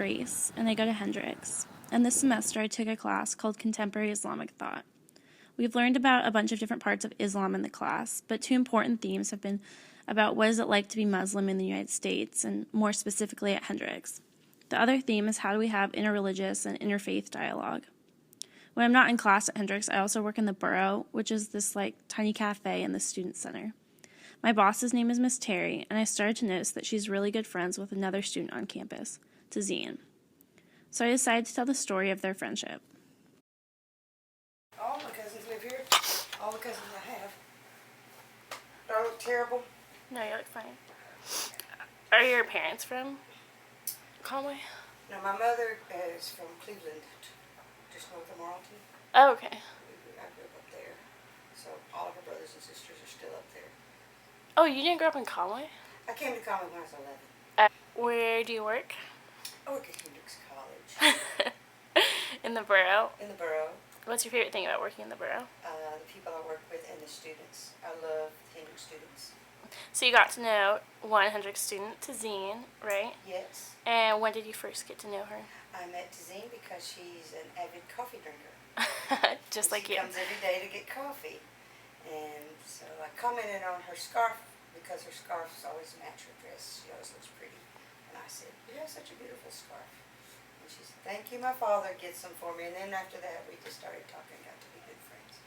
Grace, and I go to Hendrix. And this semester I took a class called Contemporary Islamic Thought. We've learned about a bunch of different parts of Islam in the class, but two important themes have been about what is it like to be Muslim in the United States, and more specifically at Hendrix. The other theme is how do we have interreligious and interfaith dialogue. When I'm not in class at Hendrix, I also work in the Borough, which is this tiny cafe in the student center. My boss's name is Miss Terry, and I started to notice that she's really good friends with another student on campus, Tazine. So I decided to tell the story of their friendship. All my cousins live here. All the cousins I have. Do I look terrible? No, you look fine. Are your parents from Conway? No, my mother is from Cleveland, just north of Marlton. Oh, okay. I grew up there. So all of her brothers and sisters are still up there. Oh, you didn't grow up in Conway? I came to Conway when I was 11. Where do you work? I work at Hendrix College. In the Borough? In the Borough. What's your favorite thing about working in the Borough? The people I work with and the students. I love Hendrix students. So you got to know 100 student Tazine, right? Yes. And when did you first get to know her? I met Tazine because she's an avid coffee drinker. Just like you. you. She comes every day to get coffee. And so I commented on her scarf because her scarves always match her dress. She always looks pretty. And I said, you have such a beautiful scarf. And she said, thank you, my father gets them for me. And then after that, we just started talking and got to be good friends.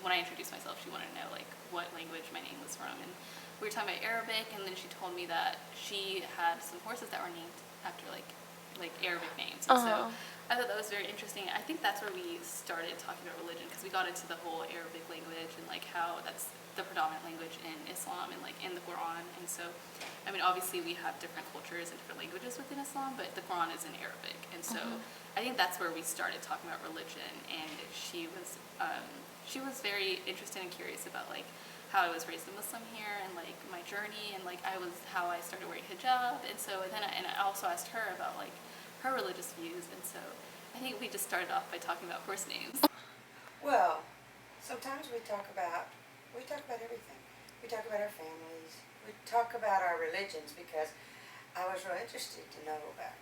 When I introduced myself, she wanted to know what language my name was from. And we were talking about Arabic, and then she told me that she had some horses that were named after like Arabic names. And so I thought that was very interesting. I think that's where we started talking about religion, because we got into the whole Arabic language and how that's the predominant language in Islam and in the Quran. And so, I mean, obviously we have different cultures and different languages within Islam, but the Quran is in Arabic. And so I think that's where we started talking about religion. And she was very interested and curious about how I was raised a Muslim here and my journey and how I started wearing hijab. And so then I also asked her about her religious views. And so I think we just started off by talking about horse names. Well, sometimes we talk about everything. We talk about our families. We talk about our religions because I was real interested to know about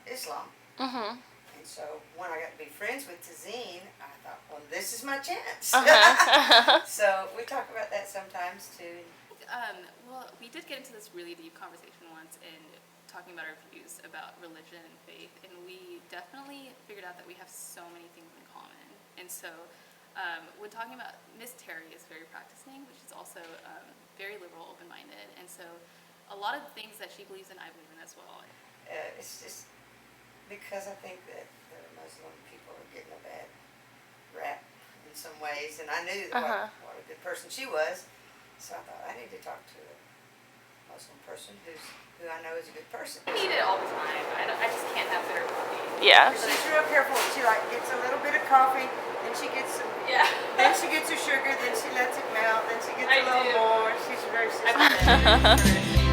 Islam. Mm-hmm. And so when I got to be friends with Tazine, I thought, well, this is my chance. So we talk about that sometimes too. Well, we did get into this really deep conversation once and talking about our views about religion and faith, and we definitely figured out that we have so many things in common. And so when talking about Miss Terry is very practicing, which is also very liberal, open-minded, and so a lot of things that she believes in, I believe in as well. It's just because I think that the Muslim people are getting a bad rap in some ways, and I knew what a good person she was, so I thought I need to talk to a Muslim person who I know is a good person. I eat it all the time. I just can't have bitter coffee. Yeah. She's real careful. She gets a little bit of coffee, then she gets some. Yeah. Then she gets her sugar, then she lets it melt, then she gets a little more. She's very systematic.